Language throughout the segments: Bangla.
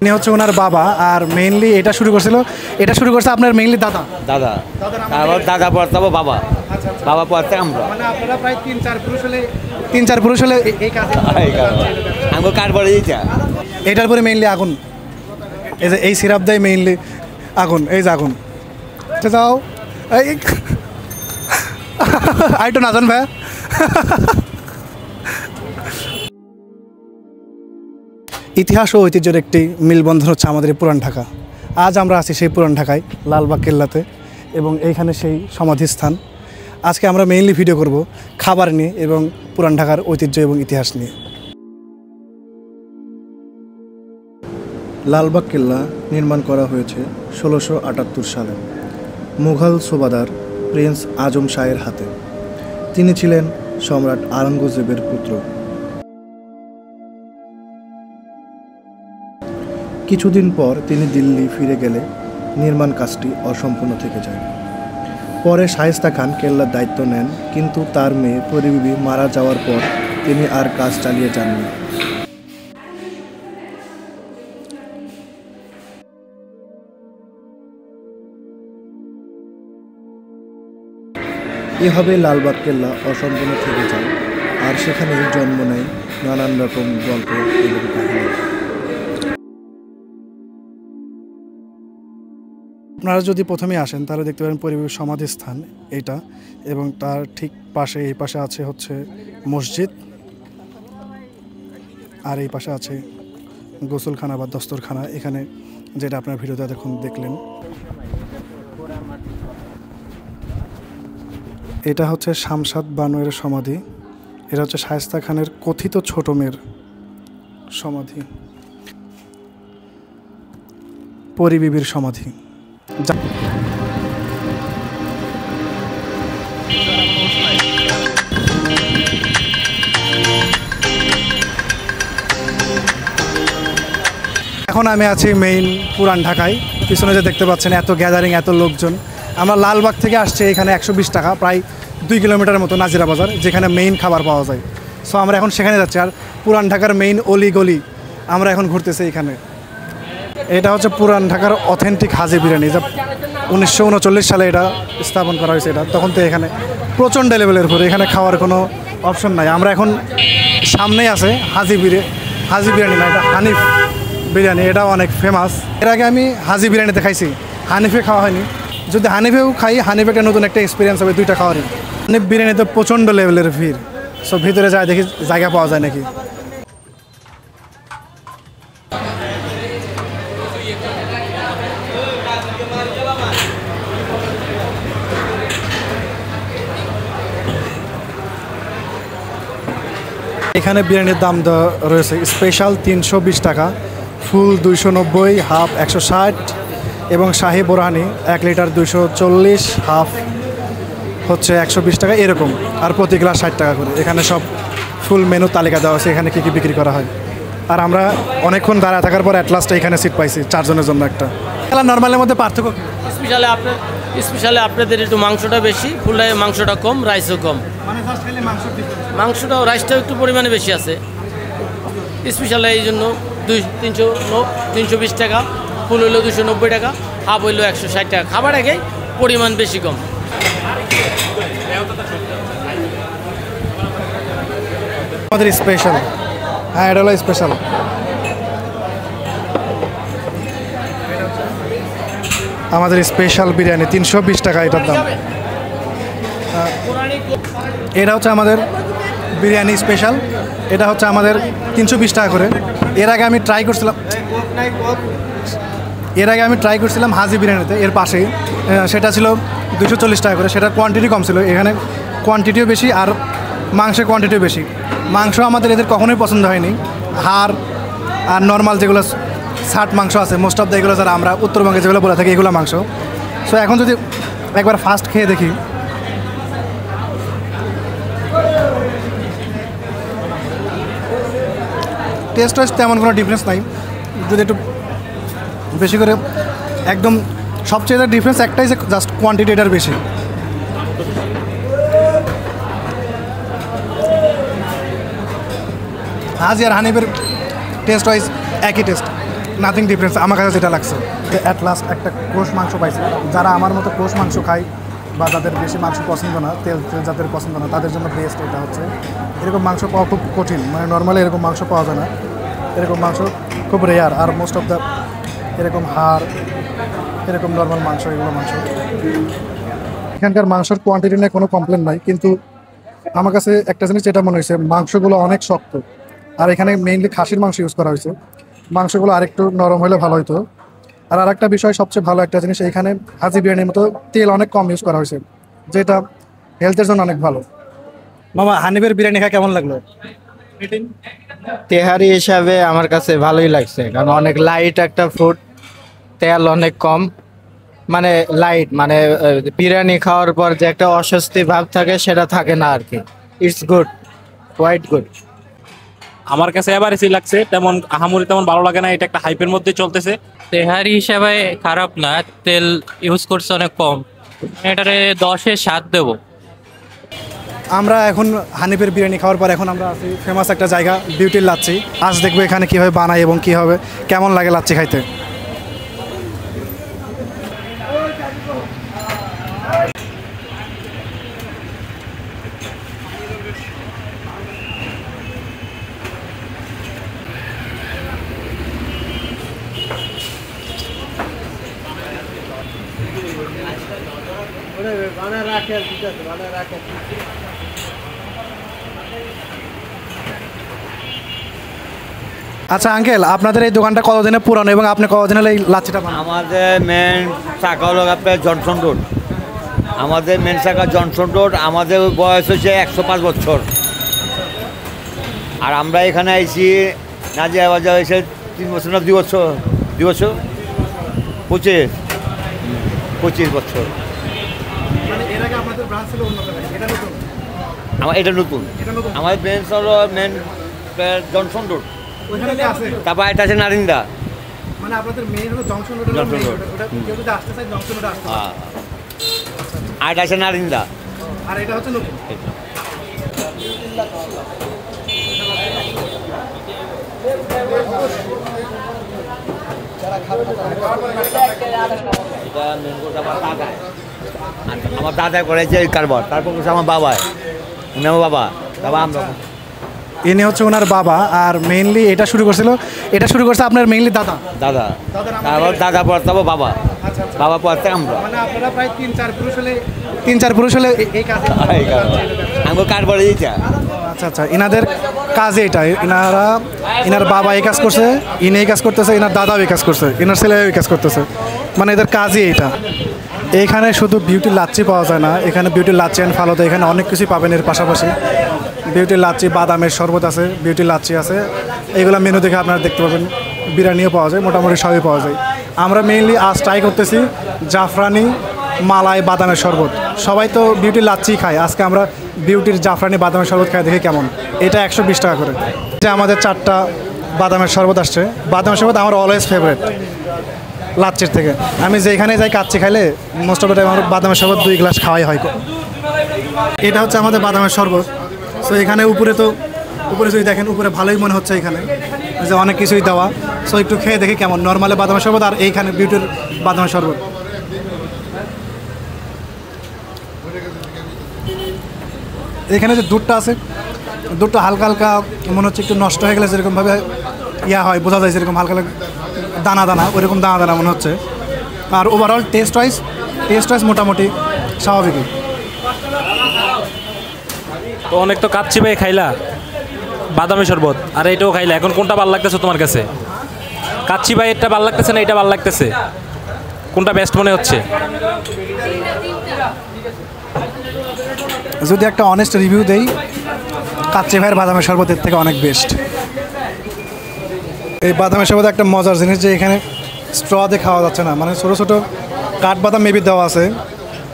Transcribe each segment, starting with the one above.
ইনি হচ্ছে ওনার বাবা, আর মেইনলি এটা শুরু করছে আপনার মেইনলি দাদা। দাদা দাদা পড়তে বাবা, বাবা পড়তে আমরা। মানে আপনারা প্রায় 3-4 পুরুষ হলে এই কাজে আমাকে কার পরে দিয়েছে। এটার পরে মেইনলি আগুন, এই যে এই সিরাপ দেয় মেইনলি আগুন, এই যে আগুন যাও এই আইটো না জান ভাই। ইতিহাস ও ঐতিহ্যের একটি মিলবন্ধন হচ্ছে আমাদের পুরান ঢাকা। আজ আমরা আছি সেই পুরান ঢাকায় লালবাগ কেল্লাতে, এবং এইখানে সেই সমাধিস্থান। আজকে আমরা মেইনলি ভিডিও করব খাবার নিয়ে এবং পুরান ঢাকার ঐতিহ্য এবং ইতিহাস নিয়ে। লালবাগ কেল্লা নির্মাণ করা হয়েছে 1678 সালে মুঘল সুবাদার প্রিন্স আজম শাহের হাতে। তিনি ছিলেন সম্রাট আওরঙ্গজেবের পুত্র। কিছুদিন পর তিনি দিল্লি ফিরে গেলে নির্মাণ কাজটি অসম্পূর্ণ থেকে যায়। পরে শায়েস্তা খান কেল্লার দায়িত্ব নেন, কিন্তু তার মেয়ে পরিবিবি মারা যাওয়ার পর তিনি আর কাজ চালিয়ে যাননি। এভাবে লালবাগ কেল্লা অসম্পূর্ণ থেকে যায়, আর সেখানে জন্ম নেয় নানান রকম গল্প এবং কাহিনী। আপনারা যদি প্রথমে আসেন তাহলে দেখতে পারেন পরিবেশ সমাধিস্থান এটা, এবং তার ঠিক পাশে এই পাশে আছে হচ্ছে মসজিদ, আর এই পাশে আছে গোসলখানা বা দস্তরখানা, এখানে যেটা আপনার ভিডিওতে দেখুন দেখলেন। এটা হচ্ছে শামশাদ বানোয়ারের সমাধি। এটা হচ্ছে শায়েস্তা খানের কথিত ছোট মেয়ের সমাধি, পরিবিবির সমাধি। এখন আমি আছি মেইন পুরান ঢাকায়। পিছনে যে দেখতে পাচ্ছেন এত গ্যাদারিং, এত লোকজন। আমরা লালবাগ থেকে আসছি, এখানে 120 টাকা, প্রায় 2 কিলোমিটারের মতো নাজিরা বাজার, যেখানে মেইন খাবার পাওয়া যায়। সো আমরা এখন সেখানে যাচ্ছি, আর পুরান ঢাকার মেইন অলি গলি আমরা এখন ঘুরতেছি এখানে। এটা হচ্ছে পুরান ঢাকার অথেন্টিক হাজি বিরিয়ানি, যা 1939 সালে এটা স্থাপন করা হয়েছে। এটা তখন তো এখানে প্রচণ্ড লেভেলের উপরে, এখানে খাওয়ার কোনো অপশন নাই। আমরা এখন সামনেই আছে হাজি বিরিয়ানি না, এটা হানিফ বিরিয়ানি, এটাও অনেক ফেমাস। এর আগে আমি হাজি বিরিয়ানিতে খাইছি, হানিফে খাওয়া হয়নি। যদি হানিফেও খাই, হানিফে নতুন একটা এক্সপিরিয়েন্স হবে, 2টা খাওয়ারই। হানিফ বিরিয়ানিতে প্রচণ্ড লেভেলের ভিড়। সো ভিতরে যায় দেখি জায়গা পাওয়া যায় নাকি। এখানে বিরিয়ানির দাম রয়েছে স্পেশাল 320 টাকা, ফুল 290, হাফ 160, এবং শাহি বোরহানি 1 লিটার 240, হাফ হচ্ছে 120 টাকা এরকম, আর প্রতি গ্লাস 60 টাকা করে। এখানে সব ফুল মেনু তালিকা দেওয়া আছে, এখানে কী কী বিক্রি করা হয়। আর আমরা অনেকক্ষণ দাঁড়ায় থাকার পর অ্যাট লাস্টে এখানে সিট পাইছি 4 জনের জন্য একটা। তাহলে নর্মালের মধ্যে পার্থক্য কি? স্পেশালি আপনাদের একটু মাংসটা বেশি, ফুলে মাংসটা কম, রাইসও কম। মাংসটাও রাইসটাও একটু পরিমাণে বেশি আছে। স্পেশালি এই জন্য 320 টাকা, ফুল হইলো 290 টাকা, হাফ হইলো 160 টাকা। খাবার আগেই পরিমাণ বেশি কম। আমাদের স্পেশাল, হ্যাঁ এটা হলো স্পেশাল। আমাদের স্পেশাল বিরিয়ানি 320 টাকা এটার দাম। এটা হচ্ছে আমাদের বিরিয়ানি স্পেশাল, এটা হচ্ছে আমাদের 320 টাকা করে। এর আগে আমি ট্রাই করছিলাম হাজি বিরিয়ানিতে, এর পাশেই, সেটা ছিল 240 টাকা করে। সেটার কোয়ান্টিটি কম ছিল, এখানে কোয়ান্টিটিও বেশি আর মাংসের কোয়ান্টিটিও বেশি। মাংস আমাদের এদের কখনোই পছন্দ হয়নি। হাড় আর নর্মাল যেগুলো ছাট মাংস আছে, মোস্ট অফ দ্য এগুলো যারা আমরা উত্তরবঙ্গে যেগুলো বলে থাকি এগুলো মাংস। সো এখন যদি একবার ফার্স্ট খেয়ে দেখি, টেস্ট তেমন কোনো ডিফারেন্স নাই। যদি একটু বেশি করে, একদম সবচেয়ে ডিফারেন্স একটাই যে জাস্ট কোয়ান্টিটি এটার বেশি। হাজি আর হানিফের টেস্ট ওয়াইজ একই টেস্ট, নাথিং ডিফারেন্স আমার কাছে যেটা লাগছে। অ্যাট লাস্ট একটা কোষ মাংস পাইছে। যারা আমার মতো কোষ মাংস খায় বা যাদের বেশি মাংস পছন্দ না, তেল তেল যাদের পছন্দ না, তাদের জন্য বেস্ট এটা হচ্ছে। এরকম মাংস পাওয়া খুব কঠিন, মানে নর্মালি এরকম মাংস পাওয়া যায় না। এরকম মাংস খুব রেয়ার। আর মোস্ট অফ দ্য এরকম হাড়, এরকম নর্মাল মাংস, এগুলো মাংস। এখানকার মাংসের কোয়ান্টিটি নিয়ে কোনো কমপ্লেন নাই, কিন্তু আমার কাছে একটা জিনিস যেটা মনে হয়েছে, মাংসগুলো অনেক শক্ত। আর এখানে মেইনলি খাসির মাংস ইউজ করা হয়েছে, মাংসগুলো আরেকটু নরম হলে ভালো হতো। আর আরেকটা বিষয়, সবচেয়ে ভালো একটা জিনিস, এখানে হাজি বিরিয়ানির মতো তেল অনেক কম ইউজ করা হয়েছে, যেটা হেলথের জন্য অনেক ভালো। মামা, হানিফের বিরিয়ানি খাওয়া কেমন লাগলো? তেহারি হিসাবে আমার কাছে ভালোই লাগছে, কারণ অনেক লাইট একটা ফুড, তেল অনেক কম, মানে লাইট, মানে বিরিয়ানি খাওয়ার পর যে একটা অস্বস্তি ভাব থাকে সেটা থাকে না আর কি। It's good, quite good. আমার কাছে এভারেজই লাগছে, তেমন আহামরি তেমন ভালো লাগে না, এটা একটা হাইপের মধ্যে চলতেছে। তেহারি হিসাবে খারাপ না, তেল ইউজ করছে অনেক কম, এটারে 10-এ 7 দেবো। আমরা এখন হানিফের বিরিয়ানি খাওয়ার পর এখন আমরা আছি ফেমাস একটা জায়গা, বিউটির লাচ্ছি। আজ দেখবো এখানে কীভাবে বানায় এবং কীভাবে কেমন লাগে লাচ্ছি খাইতে। আচ্ছা আঙ্কেল, আপনাদের এই দোকানটা কতদিনে পুরানো এবং আপনি কতদিন হলে এই লাচ্ছিটা বানান? আমাদের মেন শাখা হলো আপনার জনসন রোড। আমাদের মেন শাখা জনসন রোড। আমাদের বয়স হচ্ছে 105 বছর। আর আমরা এখানে আইছি নাজিয়া বাজার এসে 3 বছর না 2 বছর, 2 বছর 25 বছর। আমার এটা নতুন। আমাদের ব্রেঞ্চ হলো মেন জনসন রোড, তারপর এটা আছে নারিন্দা। মানে আপনাদের মেইন হলো জংশন রোড। Junction road. কেউ যদি আসতে চায় জংশন রোডে আসতে পারে। আর এটা আছে নারিন্দা। আর এটা হচ্ছে নতুন। এটা মেন রোড আমার দাদা করেছে এই কারবার, তারপর হচ্ছে আমার বাবা, উনি আমার বাবা, তারপর আমরা। ইনি হচ্ছে ওনার বাবা। আর মেইনলি এটা শুরু করছে আপনার মেইনলি দাদা। দাদা, তারপর দাদা পর তারপর বাবা, বাবা পর থেকে আমরা। মানে আপনারা প্রায় 3-4 পুরুষ হলে এই কাজে আমাকে কারবারে দিয়েছে। আচ্ছা আচ্ছা, এনাদের কাজে এটা। এনার বাবা এই কাজ করছে, ইনি এই কাজ করতেছে, এনার দাদাও এই কাজ করছে, এনার ছেলেও এই কাজ করতেছে, মানে এদের কাজই এটা। এখানে শুধু বিউটি লাচ্ছি পাওয়া যায় না, এখানে বিউটি লাচ্ছি অ্যান্ড ফালুদা, এখানে অনেক কিছুই পাবেন এর পাশাপাশি। বিউটি লাচ্ছি, বাদামের শরবত আছে, বিউটি লাচ্ছি আছে, এইগুলো মেনু দেখে আপনারা দেখতে পাবেন। বিরিয়ানিও পাওয়া যায়, মোটামুটি সবই পাওয়া যায়। আমরা মেইনলি আজ ট্রাই করতেছি জাফরানি মালাই বাদামের শরবত। সবাই তো বিউটি লাচ্ছি খায়, আজকে আমরা বিউটির জাফরানি বাদামের শরবত খাই, দেখি কেমন। এটা 120 টাকা করে। এটা আমাদের 4টা বাদামের শরবত আসছে। বাদামের শরবত আমার অলওয়েজ ফেভারিট লাচ্ছির থেকে। আমি যেখানে যাই কাচ্চি খাইলে মোস্ট অফ দ্য টাইম আমার বাদামের শরবত 2 গ্লাস খাওয়াই হয়। এটা হচ্ছে আমাদের বাদামের শরবত। সো এখানে উপরে যদি দেখেন, উপরে ভালোই মনে হচ্ছে এখানে যে অনেক কিছুই দেওয়া। সো একটু খেয়ে দেখি কেমন নর্মালি বাদামের শরবত আর এইখানে বিউটির বাদামের শরবত। এখানে যে দুধটা আছে, দুধটা হালকা হালকা মনে হচ্ছে একটু নষ্ট হয়ে গেলে যেরকমভাবে ইয়া হয় বোঝা যায়, যেরকম হালকা দানা দানা, ওইরকম দানা দানা মনে হচ্ছে। আর ওভারঅল টেস্ট ওয়াইজ মোটামুটি স্বাভাবিকই। তো অনেক তো কাচ্চি ভাই খাইলা, বাদামি শরবত, আর এটাও খাইলা, এখন কোনটা ভালো লাগতেছে তোমার কাছে? কাচ্চি ভাই এটা ভালো লাগতেছে না এটা ভালো লাগতেছে? কোনটা বেস্ট মনে হচ্ছে? যদি একটা অনেস্ট রিভিউ দেই, কাচ্চি ভাইয়ের বাদামের শরবতের থেকে অনেক বেস্ট। এই বাদামের শরবত একটা মজার জিনিস যে এখানে স্ট্র দিয়ে খাওয়া যাচ্ছে না, মানে ছোটো ছোটো কাঠবাদাম মেবি দেওয়া আছে,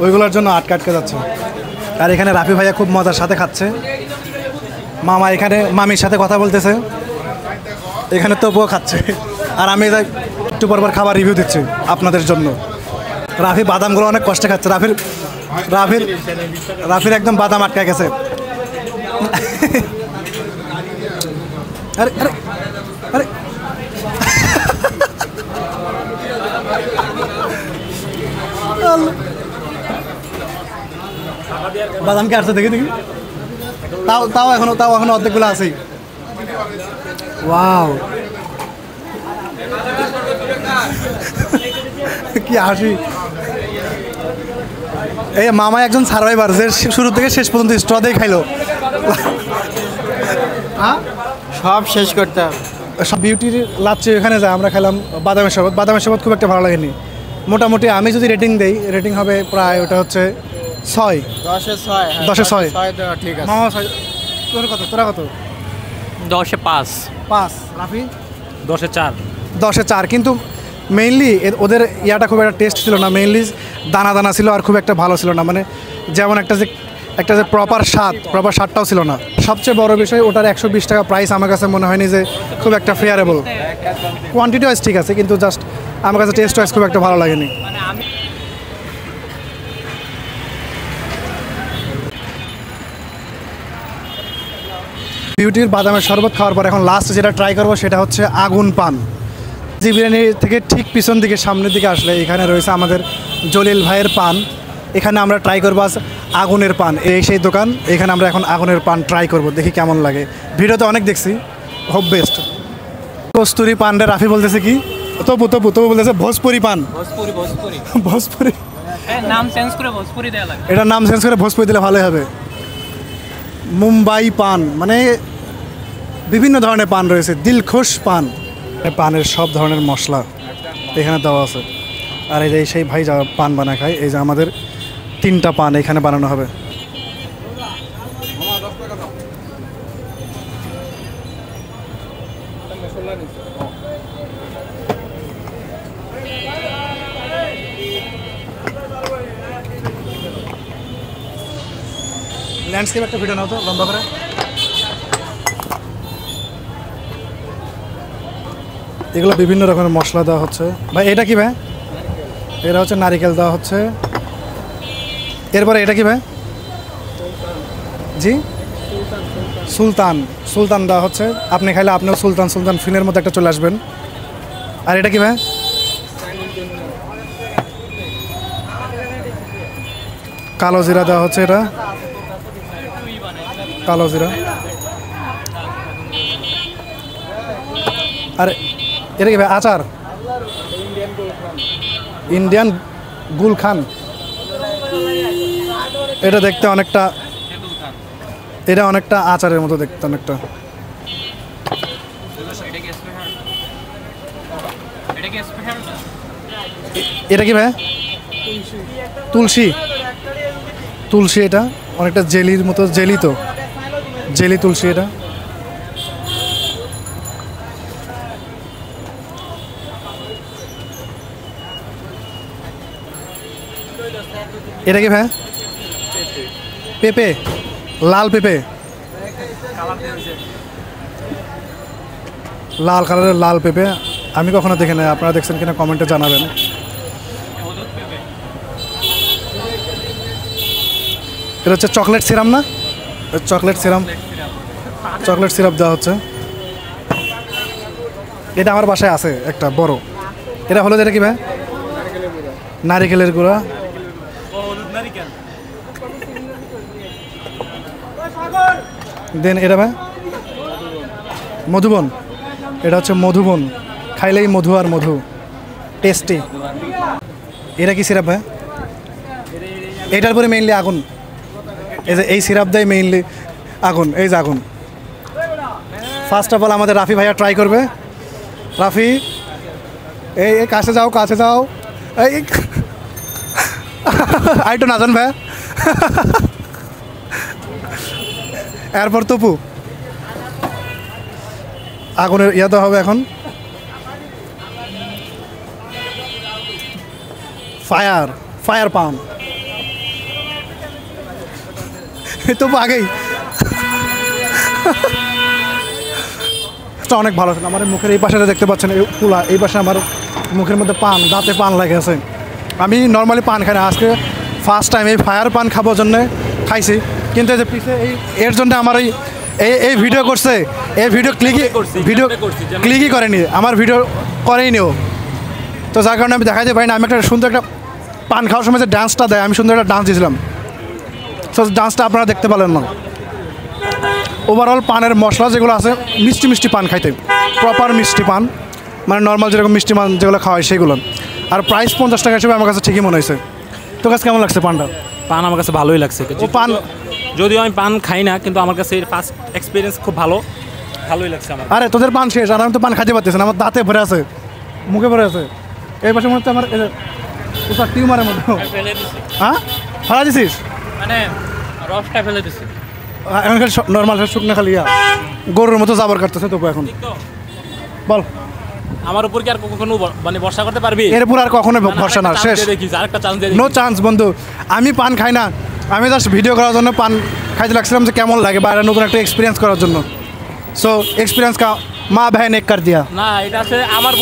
ওইগুলোর জন্য আটকে যাচ্ছে। আর এখানে রাফি ভাইয়া খুব মজার সাথে খাচ্ছে, মামা এখানে মামির সাথে কথা বলতেছে, এখানে তবুও খাচ্ছে। আর আমি একটু পর খাবার রিভিউ দিচ্ছি আপনাদের জন্য। রাফি বাদামগুলো অনেক কষ্টে খাচ্ছে। রাফির একদম বাদাম আটকে গেছে। আরে আরে আরে বাদাম কি আসছে দেখি দেখি, তাও এখনো অর্ধেকগুলো আছেই। ওয়াও কি হাসি। এই মামা একজন সার্ভাইভার যে শুরু থেকে শেষ পর্যন্ত স্ট্র দিয়ে খাইলো। সব শেষ করতে হবে। সব বিউটির লাচ্ছি এখানে যায়, আমরা খেলাম বাদামের শরবত। বাদামের শরবত খুব একটা ভালো লাগেনি। মোটামুটি আমি যদি রেটিং দেই, রেটিং হবে প্রায় ওটা হচ্ছে 6। 10-এ 6। 10-এ 6 দেওয়া ঠিক আছে। মামা 6। তোর কত, তোরা কত? 10-এ 5। 5। রাফি 10-এ 4। 10-এ 4। কিন্তু মেইনলি ওদের ইয়াটা খুব একটা টেস্ট ছিল না, মেইনলি দানা দানা ছিল আর খুব একটা ভালো ছিল না। মানে যেমন একটা যে প্রপার স্বাদটাও ছিল না। সবচেয়ে বড় বিষয় ওটার 120 টাকা প্রাইস আমার কাছে মনে হয়নি যে খুব একটা ফেয়ারেবল। কোয়ান্টিটি ওয়াইজ ঠিক আছে, কিন্তু জাস্ট আমার কাছে টেস্ট ওয়াইজ খুব একটা ভালো লাগেনি। বিউটির বাদামের শরবত খাওয়ার পর এখন লাস্ট যেটা ট্রাই করবো সেটা হচ্ছে আগুন পান। জি বিরিয়ানি থেকে ঠিক পিছন দিকে সামনের দিকে আসলে এখানে রয়েছে আমাদের জলিল ভাইয়ের পান। এখানে আমরা ট্রাই করবো আগুনের পান। এই সেই দোকান, এখানে আমরা এখন আগুনের পান ট্রাই করব, দেখি কেমন লাগে। ভিডিওতে অনেক দেখছি, হোপ বেস্ট। কস্তুরি পান রে রাফি বলতেছে কি, তবু বলতেছে ভোজপুরি পান। ভোজপুরি নাম চেঞ্জ করে ভোজপুরি দেয়া লাগে। এটার নাম চেঞ্জ করে ভোজপুরি দিলে ভালোই হবে। মুম্বাই পান, মানে বিভিন্ন ধরনের পান রয়েছে। দিলখুশ পান, পানের সব ধরনের মশলা এখানে দেওয়া আছে। আর এই যে সেই ভাই যা পান বানায় খায়, এই যে আমাদের 3টা পান এখানে বানানো হবে। ল্যান্ডস্কেপ একটা ভিডিও নাও তো লম্বা করে। এগুলো বিভিন্ন রকমের মশলা দেওয়া হচ্ছে। ভাই এটা কি ভাই? এটা হচ্ছে নারিকেল দেওয়া হচ্ছে। এরপরে এটা কি ভাই? জি সুলতান দেওয়া হচ্ছে। আপনি খাইলে আপনিও সুলতান ফিলের মধ্যে একটা চলে আসবেন। আর এটা কি ভাই? কালো জিরা দেওয়া হচ্ছে। এটা কালো জিরা। আর এটা কি ভাই? আচার, ইন্ডিয়ান গুলখান। এটা দেখতে অনেকটা, এটা অনেকটা আচারের মতো দেখতে অনেকটা। এটা কি ভাই? তুলসী। এটা অনেকটা জেলির মতো, জেলি তো, জেলি তুলসী। এটা এটা কি ভাই? পেঁপে, লাল পেঁপে, লাল কালারের লাল পেঁপে। আমি কখনো দেখি না, আপনারা দেখছেন কিনা কমেন্টে জানাবেন। এটা হচ্ছে চকলেট সিরাপ না? চকলেট সিরাপ দেওয়া হচ্ছে। এটা আমার বাসায় আছে একটা বড়। এটা হলো যেটা কি ভাই? নারিকেলের গুঁড়া। দেন এটা ভাই মধুবন। এটা হচ্ছে মধুবন, খাইলেই মধু আর মধু, টেস্টি। এটা কি সিরাপ ভাই? এটার পরে মেইনলি আগুন। এই যে এই সিরাপ দেয় মেইনলি আগুন, এই যে আগুন। ফার্স্ট অফ অল আমাদের রাফি ভাইয়া ট্রাই করবে। রাফি এই কাছে যাও। এই আইটো না জান ভাই। এরপর তপু আগুনের ইয়াতে হবে এখন। ফায়ার পান। তবু আগেই অনেক ভালো ছিল। আমার মুখের এই পাশে দেখতে পাচ্ছেন পুলা, এই পাশে আমার মুখের মধ্যে পান, দাঁতে পান লেগে আছে। আমি নর্মালি পান খাই না, আজকে ফার্স্ট টাইম এই ফায়ার পান খাবার জন্য খাইছি। কিন্তু এই যে পিছে এর জন্য আমার এই ভিডিও করছে, এই ভিডিও ক্লিকই করেনি, আমার ভিডিও করেই নিও। তো যার কারণে আমি দেখাইতে পারি না। আমি একটা সুন্দর একটা পান খাওয়ার সময় যে ডান্সটা দেয়, আমি সুন্দর একটা ডান্স দিয়েছিলাম। সো ডান্সটা আপনারা দেখতে পেলেন না। ওভারঅল পানের মশলা যেগুলো আছে মিষ্টি মিষ্টি পান খাইতে, প্রপার মিষ্টি পান, মানে নর্মাল যেরকম মিষ্টি পান যেগুলো খাওয়া হয় সেগুলো। আর প্রাইস 50 টাকা হিসেবে আমার কাছে ঠিকই মনে হয়েছে। তো কাছে কেমন লাগছে পানটা? পান আমার কাছে ভালোই লাগছে। ও পান যদিও আমি পান খাই না, কিন্তু আমার কাছে ফার্স্ট এক্সপিরিয়েন্স খুব ভালোই লাগছে আমার। আরে তোদের পান শেষ, আর আমি তো পান খাইতে পারতেছি না, আমার দাঁতে ভরে আছে, মুখে ভরে আছে। এই পাশে মনে হচ্ছে আমার টিউমারের মতো। ফেলে দিছি, হ্যাঁ ফালা দিছিস? মানে রসটা ফেলে দিছি। এখন খালি নর্মাল শুকনো খালি গরুর মতো জাবর কাটতেছে তবু এখন। বল আমার উপর কি আর কখনো মানে ভরসা করতে পারবি? এরপর আর কখনো ভরসা না, শেষ, আরেকটা চান্স দিয়ে নো চান্স বন্ধু। আমি পান খাই না, আমি জাস্ট ভিডিও করার জন্য পান খাইতে লাগছিলাম যে কেমন লাগে বা নতুন একটা এক্সপিরিয়েন্স করার জন্য। সো এক্সপিরিয়েন্স কা মা বহন এক কর দিয়া। না, এটা আছে আমার